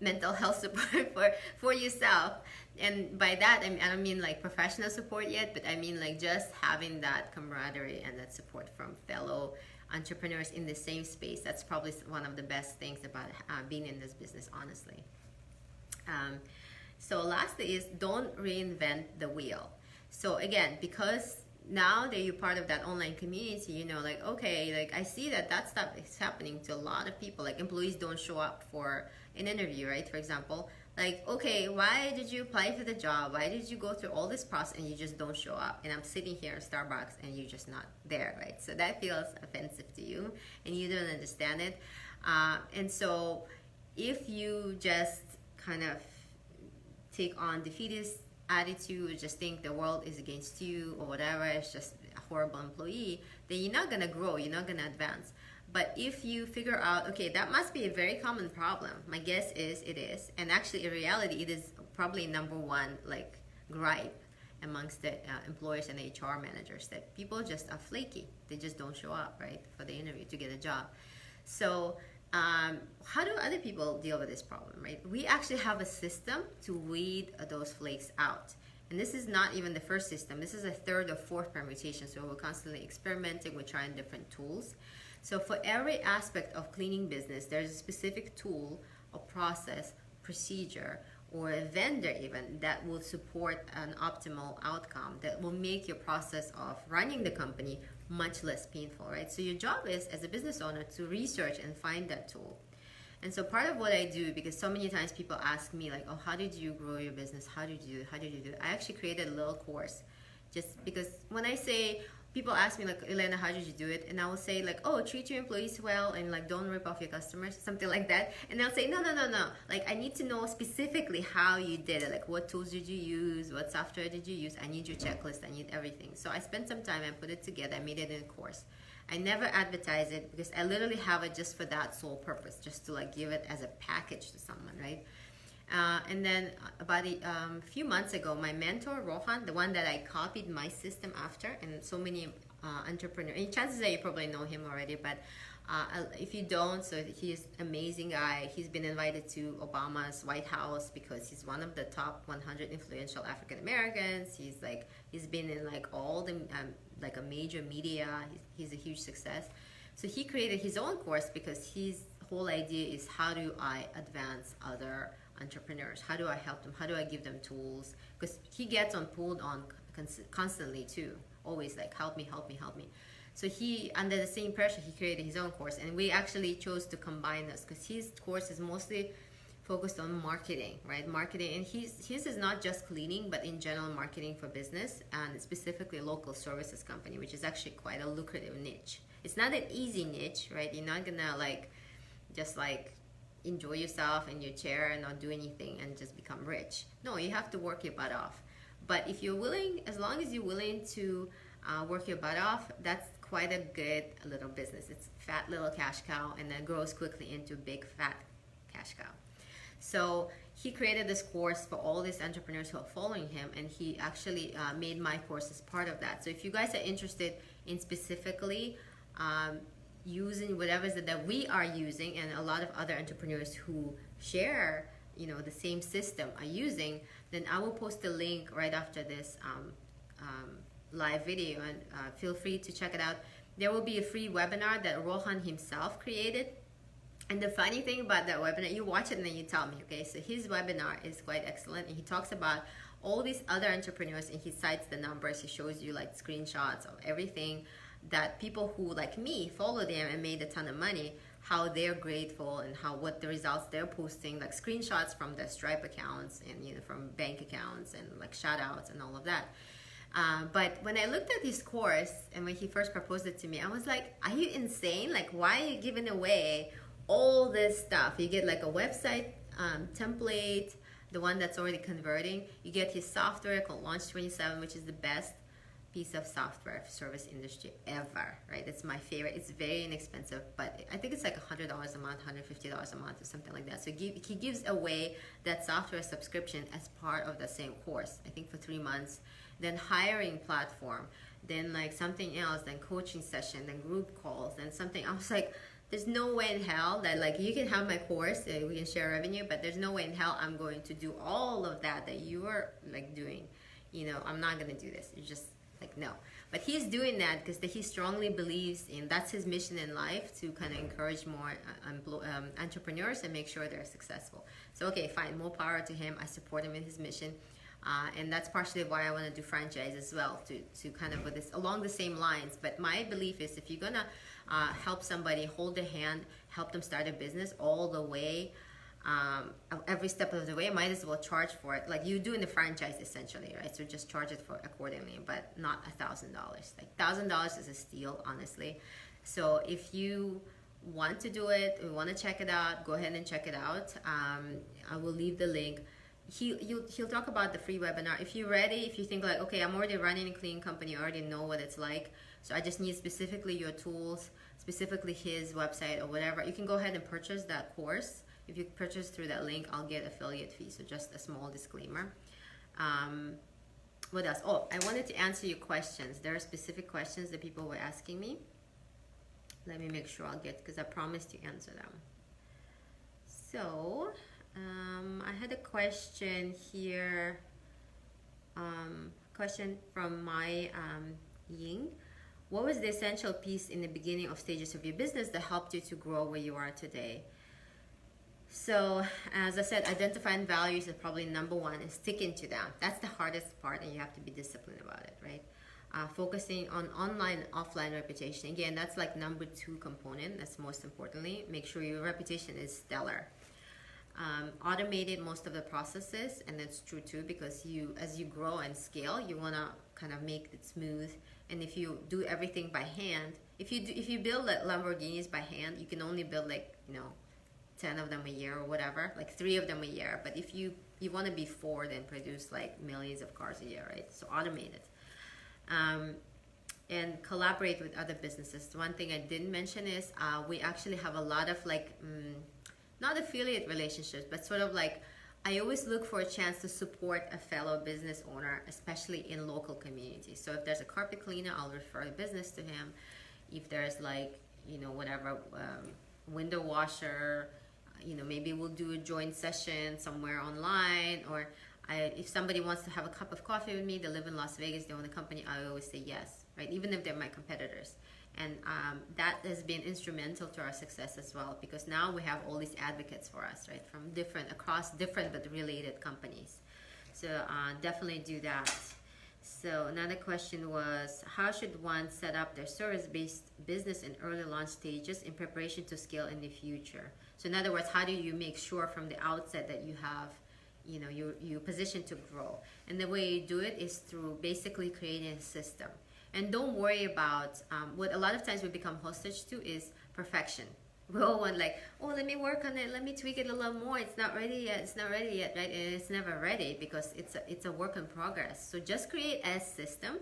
mental health support for yourself. And by that, I don't mean like professional support yet, but I mean like just having that camaraderie and that support from fellow entrepreneurs in the same space. That's probably one of the best things about being in this business, honestly. So lastly is, don't reinvent the wheel. So again, because now that you're part of that online community, like, okay, like I see that stuff is happening to a lot of people. Like employees don't show up for an interview, right? For example, like, okay, why did you apply for the job? Why did you go through all this process and you just don't show up? And I'm sitting here at Starbucks and you're just not there, right? So that feels offensive to you and you don't understand it. And so if you just kind of take on defeatist attitude, or just think the world is against you or whatever, it's just a horrible employee, then you're not gonna grow, you're not gonna advance. But if you figure out, okay, that must be a very common problem, my guess is it is, and actually in reality it is probably number one like gripe amongst the employers and HR managers, that people just are flaky, they just don't show up, right, for the interview to get a job. So how do other people deal with this problem, right? We actually have a system to weed those flakes out. And this is not even the first system. This is a third or fourth permutation. So we're constantly experimenting. We're trying different tools. So for every aspect of cleaning business, there's a specific tool or process, procedure, or a vendor even that will support an optimal outcome, that will make your process of running the company much less painful, right? So your job is, as a business owner, to research and find that tool. And so part of what I do, because so many times people ask me like, oh, how did you grow your business? How did you do it? How did you do it? I actually created a little course, just because when I say, people ask me like, Elena, how did you do it? And I will say like, oh, treat your employees well and like don't rip off your customers, something like that. And they'll say, no. Like I need to know specifically how you did it. Like what tools did you use? What software did you use? I need your checklist. I need everything. So I spent some time and put it together. I made it in a course. I never advertise it because I literally have it just for that sole purpose, just to like give it as a package to someone, right? And then about a few months ago, my mentor, Rohan, the one that I copied my system after, and so many entrepreneurs, and chances are you probably know him already, but if you don't, so he's an amazing guy. He's been invited to Obama's White House because he's one of the top 100 influential African Americans. He's been in like all the like a major media. He's a huge success. So he created his own course because his whole idea is, how do I advance other entrepreneurs? How do I help them? How do I give them tools? Because he gets pulled on constantly too, always like, help me. So he, under the same pressure, he created his own course, and we actually chose to combine this because his course is mostly focused on marketing, right? Marketing, and his is not just cleaning, but in general marketing for business, and specifically local services company, which is actually quite a lucrative niche. It's not an easy niche, right? You're not gonna like just like enjoy yourself in your chair and not do anything and just become rich. No, you have to work your butt off. But if you're willing, as long as you're willing to work your butt off, that's quite a good little business. It's a fat little cash cow, and then grows quickly into big fat cash cow. So he created this course for all these entrepreneurs who are following him, and he actually made my course as part of that. So if you guys are interested in specifically using whatever is it that we are using, and a lot of other entrepreneurs who share the same system are using, then I will post a link right after this live video, and feel free to check it out. There will be a free webinar that Rohan himself created, and the funny thing about that webinar, you watch it and then you tell me, okay? So his webinar is quite excellent, and he talks about all these other entrepreneurs, and he cites the numbers. He shows you like screenshots of everything that people who like me followed him and made a ton of money, how they're grateful and how what the results they're posting, like screenshots from their Stripe accounts and from bank accounts and like shout outs and all of that. But when I looked at his course and when he first proposed it to me, I was like, are you insane? Like, why are you giving away all this stuff? You get like a website template, the one that's already converting. You get his software called Launch 27, which is the best piece of software for service industry ever, right? It's my favorite. It's very inexpensive, but I think it's like $100 a month, $150 a month or something like that. So he gives away that software subscription as part of the same course, I think for 3 months. Then hiring platform, then like something else, then coaching session, then group calls, then something. I was like, there's no way in hell that like you can have my course, we can share revenue, but there's no way in hell I'm going to do all of that you are like doing. I'm not going to do this. It's just like, no. But he's doing that because he strongly believes in, that's his mission in life, to kind of encourage more entrepreneurs and make sure they're successful. So okay, fine, more power to him. I support him in his mission. And that's partially why I want to do franchise as well, to kind of with this along the same lines. But my belief is, if you're gonna help somebody, hold their hand, help them start a business all the way, every step of the way, might as well charge for it like you do in the franchise essentially, right? So just charge it for accordingly, but not $1,000. Like $1,000 is a steal, honestly. So if you want to do it, we want to check it out, go ahead and check it out. I will leave the link. He'll talk about the free webinar. If you're ready, if you think like, okay, I'm already running a clean company, I already know what it's like, so I just need specifically your tools, specifically his website or whatever, you can go ahead and purchase that course. If you purchase through that link, I'll get affiliate fee. So just a small disclaimer. What else? Oh, I wanted to answer your questions. There are specific questions that people were asking me. Let me make sure I'll get, because I promised to answer them. So I had a question here. Question from my Ying. What was the essential piece in the beginning of stages of your business that helped you to grow where you are today? So as I said, identifying values is probably number one, and sticking to them. That's the hardest part, and you have to be disciplined about it, right? Focusing on online and offline reputation. Again, that's like number 2 component. That's most importantly. Make sure your reputation is stellar. Automated most of the processes, and that's true too, because as you grow and scale, you want to kind of make it smooth. And if you do everything by hand, if you build like Lamborghinis by hand, you can only build like 10 of them a year or whatever, like 3 of them a year. But if you want to be Ford and produce like millions of cars a year, right? So automate it. And collaborate with other businesses. One thing I didn't mention is we actually have a lot of like not affiliate relationships, but sort of like, I always look for a chance to support a fellow business owner, especially in local communities. So if there's a carpet cleaner, I'll refer the business to him. If there's like whatever window washer, maybe we'll do a joint session somewhere online. Or if somebody wants to have a cup of coffee with me, they live in Las Vegas, they own a company, I always say yes, right? Even if they're my competitors. And that has been instrumental to our success as well, because now we have all these advocates for us, right? From across different but related companies. So definitely do that. So another question was, how should one set up their service-based business in early launch stages in preparation to scale in the future? So in other words, how do you make sure from the outset that you have, you're positioned to grow? And the way you do it is through basically creating a system. And don't worry about what a lot of times we become hostage to is perfection. We all want like, oh, let me work on it, let me tweak it a little more. It's not ready yet. It's not ready yet, right? And it's never ready because it's a work in progress. So just create a system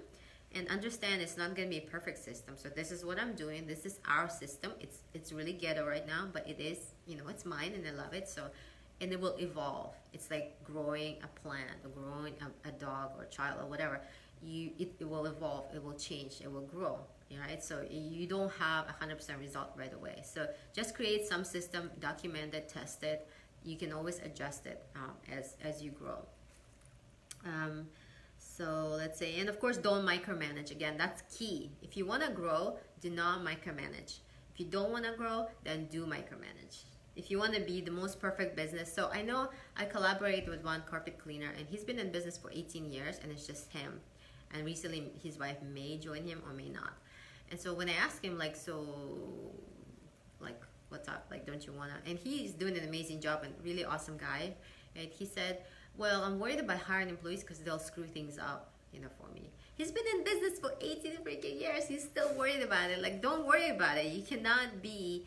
and understand it's not going to be a perfect system. So this is what I'm doing. This is our system. It's really ghetto right now, but it is, it's mine and I love it. So, and it will evolve. It's like growing a plant or growing a dog or a child or whatever. It will evolve, it will change, it will grow, right? So you don't have 100% result right away. So just create some system, document it, test it. You can always adjust it as you grow. So let's say, and of course, don't micromanage. Again, that's key. If you want to grow, do not micromanage. If you don't want to grow, then do micromanage. If you want to be the most perfect business. So I know I collaborate with one carpet cleaner, and he's been in business for 18 years, and it's just him. And recently his wife may join him or may not. And so when I ask him like, so like what's up? Like, don't you wanna? And he's doing an amazing job and really awesome guy. And he said, well, I'm worried about hiring employees because they'll screw things up, for me. He's been in business for 18 freaking years. He's still worried about it. Like, don't worry about it. You cannot be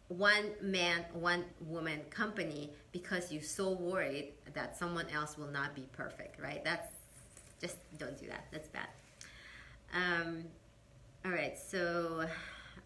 one man, one woman company because you're so worried that someone else will not be perfect, right? Just don't do that. That's bad. All right, so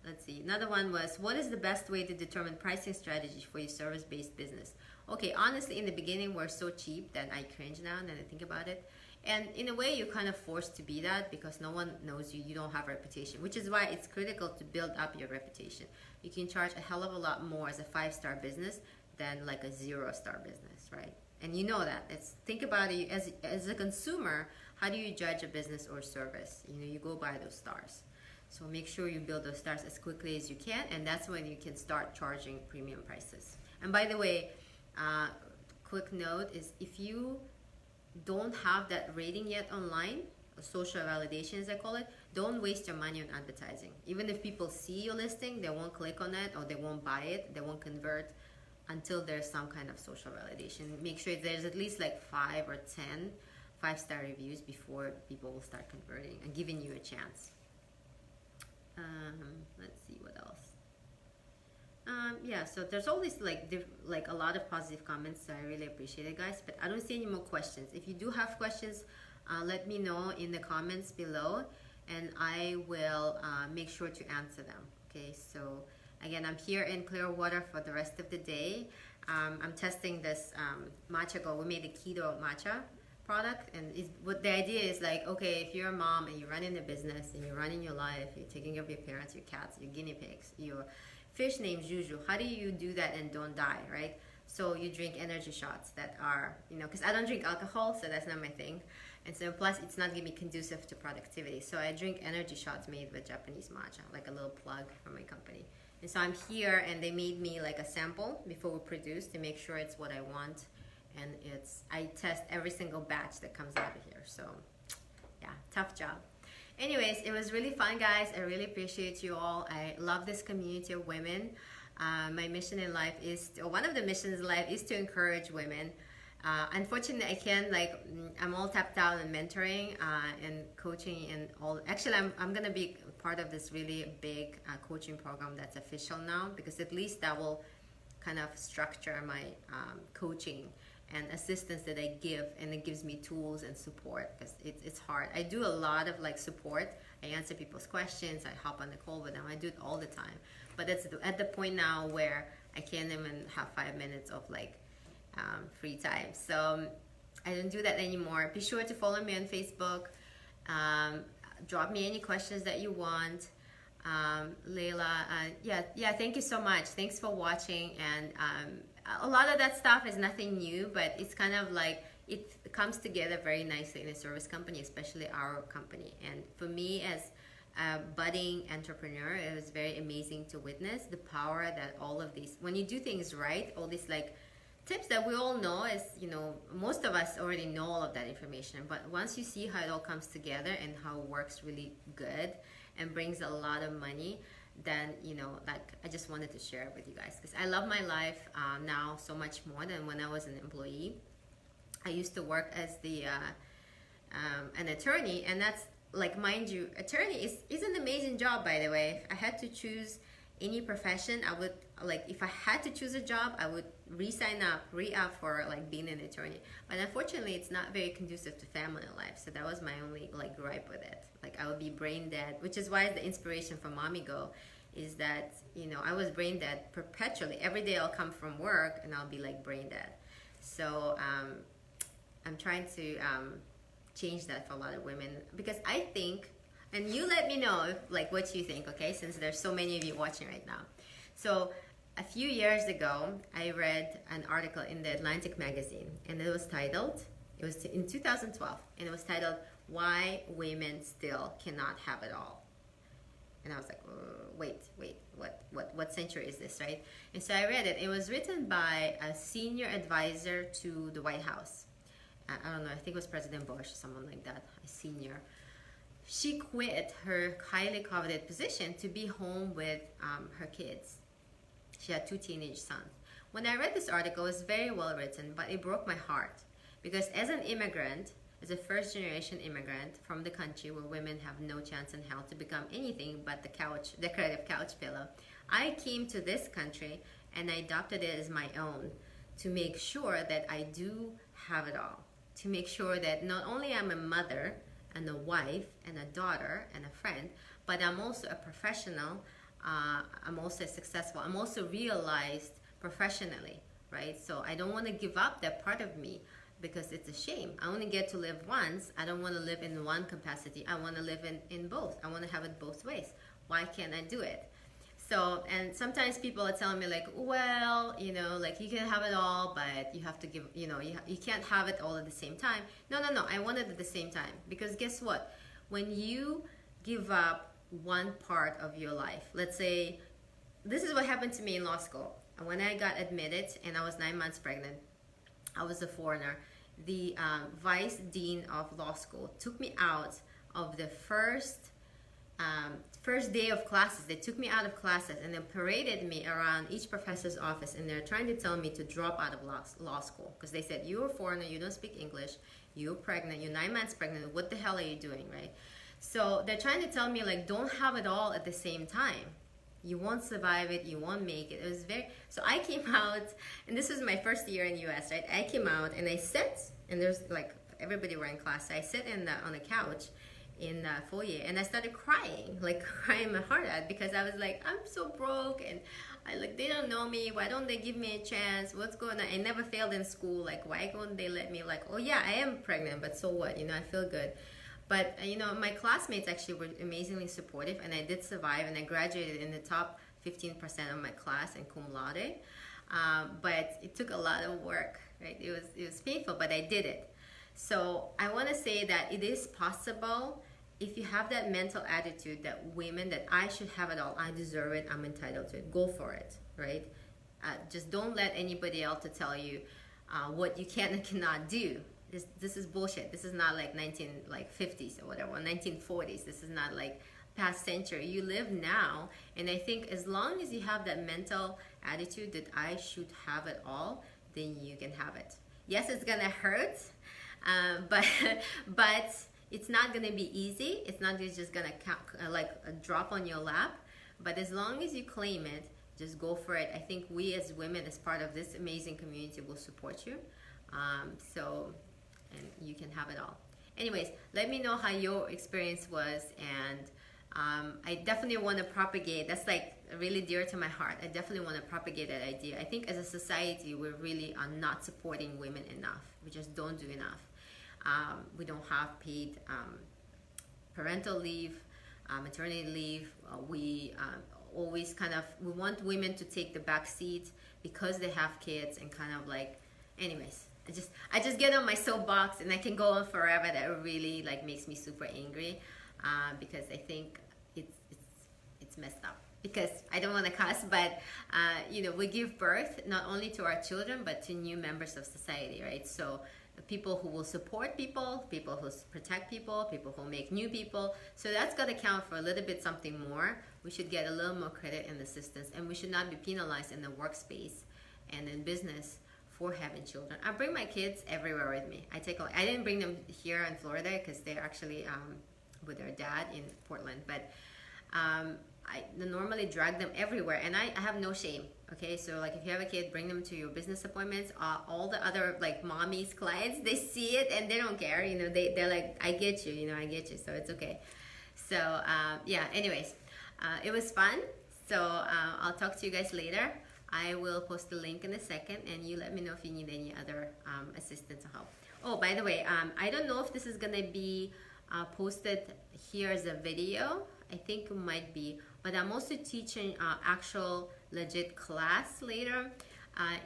let's see. Another one was, what is the best way to determine pricing strategy for your service-based business? Okay, honestly, in the beginning, we're so cheap that I cringe now and then I think about it. And in a way, you're kind of forced to be that because no one knows you. You don't have a reputation, which is why it's critical to build up your reputation. You can charge a hell of a lot more as a 5-star business than like a 0-star business, right? And you know that. Think about it as a consumer. How do you judge a business or service? You go by those stars. So make sure you build those stars as quickly as you can, and that's when you can start charging premium prices. And by the way, quick note is if you don't have that rating yet online, social validation as I call it, don't waste your money on advertising. Even if people see your listing, they won't click on it or they won't buy it, they won't convert until there's some kind of social validation. Make sure there's at least like 5 or 10 5-star reviews before people will start converting and giving you a chance. Let's see what else. Yeah, so there's always like a lot of positive comments, so I really appreciate it, guys. But I don't see any more questions. If you do have questions, let me know in the comments below, and I will make sure to answer them. Okay, so again, I'm here in Clearwater for the rest of the day. I'm testing this matcha gold. We made a keto matcha product, and what the idea is like, okay, if you're a mom and you're running a business and you're running your life, you're taking care of your parents, your cats, your guinea pigs, your fish named Juju, how do you do that and don't die, right? So you drink energy shots that are, because I don't drink alcohol, so that's not my thing. And so plus it's not going to be conducive to productivity. So I drink energy shots made with Japanese matcha, like a little plug from my company. And so I'm here, and they made me like a sample before we produce to make sure it's what I want. And I test every single batch that comes out of here. So yeah, tough job. Anyways, it was really fun, guys. I really appreciate you all. I love this community of women. My mission in life one of the missions in life is to encourage women. Unfortunately, I can't, I'm all tapped out in mentoring and coaching and all. Actually, I'm going to be part of this really big coaching program that's official now, because at least that will kind of structure my coaching and assistance that I give, and it gives me tools and support, because it's hard. I do a lot of support. I answer people's questions. I hop on the call with them. I do it all the time. But it's at the point now where I can't even have 5 minutes of free time. So I don't do that anymore. Be sure to follow me on Facebook. Drop me any questions that you want. Layla, yeah, thank you so much. Thanks for watching. And a lot of that stuff is nothing new, but it's kind of it comes together very nicely in a service company, especially our company. And for me as a budding entrepreneur, it was very amazing to witness the power that all of these, when you do things right, all these tips that we all know, is most of us already know all of that information, but once you see how it all comes together and how it works really good and brings a lot of money, then I just wanted to share it with you guys, because I love my life now so much more than when I was an employee. I used to work as an attorney, and that's mind you, attorney is an amazing job, by the way. If I had to choose any profession, I would if I had to choose a job, I would re-up for being an attorney. But unfortunately, it's not very conducive to family life. So that was my only gripe with it. I would be brain dead, which is why the inspiration for Mommy Go is that I was brain dead perpetually. Every day I'll come from work and I'll be brain dead. So I'm trying to change that for a lot of women, because I think, and you let me know if, what you think, okay, since there's so many of you watching right now. So a few years ago, I read an article in the Atlantic magazine, and it was titled, it was in 2012, and it was titled, "Why Women Still Cannot Have It All." And I was like, wait, what century is this, right? And so I read it. It was written by a senior advisor to the White House. I don't know, I think it was President Bush, someone like that, a senior. She quit her highly coveted position to be home with her kids. She had 2 teenage sons. When I read this article, it was very well written, but it broke my heart because as an immigrant, as a first generation immigrant from the country where women have no chance in hell to become anything but the decorative couch pillow, I came to this country and I adopted it as my own to make sure that I do have it all. To make sure that not only I'm a mother and a wife and a daughter and a friend, but I'm also a professional. I'm also successful. I'm also realized professionally, right? So I don't want to give up that part of me because it's a shame. I only get to live once. I don't want to live in one capacity. I want to live in both. I want to have it both ways. Why can't I do it? So, and sometimes people are telling me like, well, you know, like you can have it all, but you have to give, you know, you can't have it all at the same time. No, I want it at the same time because guess what? When you give up one part of your life, let's say, this is what happened to me in law school. When I got admitted and I was 9 months pregnant, I was a foreigner. The vice dean of law school took me out of the first day of classes. They took me out of classes and then paraded me around each professor's office, and they're trying to tell me to drop out of law school because they said, you're a foreigner, you don't speak English, you're pregnant, you're 9 months pregnant, what the hell are you doing, right? So they're trying to tell me like, don't have it all at the same time. You won't survive it, you won't make it. It was so I came out, and this was my first year in US, right? I came out and I sat, and there's like, everybody were in class, so I sat on the couch in the foyer and I started crying, like crying my heart out because I was like, I'm so broke and they don't know me, why don't they give me a chance, what's going on? I never failed in school, like why don't they let me, like, oh yeah, I am pregnant, but so what, you know, I feel good. But you know, my classmates actually were amazingly supportive, and I did survive, and I graduated in the top 15% of my class in cum laude. But it took a lot of work, right? It was painful, but I did it. So I want to say that it is possible if you have that mental attitude that women, that I should have it all, I deserve it, I'm entitled to it. Go for it, right? Just don't let anybody else to tell you what you can and cannot do. This is bullshit. This is not like 50s or whatever, 1940s. This is not like past century. You live now, and I think as long as you have that mental attitude that I should have it all, then you can have it. Yes, it's gonna hurt, but it's not gonna be easy. It's not just gonna like a drop on your lap. But as long as you claim it, just go for it. I think we as women, as part of this amazing community, will support you. And you can have it all. Anyways, let me know how your experience was, and I definitely want to propagate, that's like really dear to my heart. I definitely want to propagate that idea. I think as a society, we really are not supporting women enough. We just don't do enough. We don't have paid parental leave, maternity leave. We always we want women to take the back seat because they have kids, and kind of like, anyways. I just get on my soapbox, and I can go on forever. That really like makes me super angry because I think it's messed up. Because I don't want to cuss, but you know, we give birth not only to our children but to new members of society, right? So the people who will support people who protect people who make new people. So that's got to count for a little bit something more. We should get a little more credit in the systems, and we should not be penalized in the workspace and in business for having children. I bring my kids everywhere with me. I didn't bring them here in Florida because they're actually with their dad in Portland, but I normally drag them everywhere, and I have no shame. Okay, so like if you have a kid, bring them to your business appointments. All the other like mommies, clients, they see it and they don't care. You know, they're like, I get you. You know, I get you. So it's okay. So yeah. Anyways, it was fun. So I'll talk to you guys later. I will post the link in a second, and you let me know if you need any other assistance or help. Oh, by the way, I don't know if this is gonna be posted here as a video. I think it might be, but I'm also teaching actual legit class later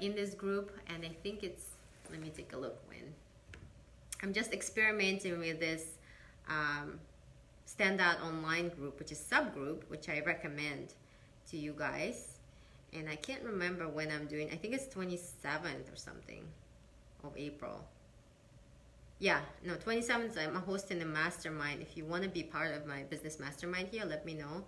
in this group, and I think it's, let me take a look when. I'm just experimenting with this Standout Online group, which is subgroup, which I recommend to you guys. And I can't remember when I'm doing, I think it's 27th or something of April. Yeah, no, 27th, I'm hosting a mastermind. If you want to be part of my business mastermind here, let me know.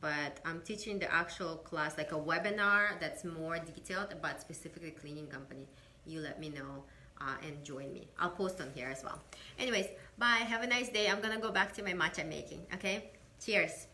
but I'm teaching the actual class, like a webinar that's more detailed about specifically cleaning company. You let me know and join me. I'll post on here as well. Anyways, bye. Have a nice day. I'm gonna go back to my matcha making. Okay. Cheers.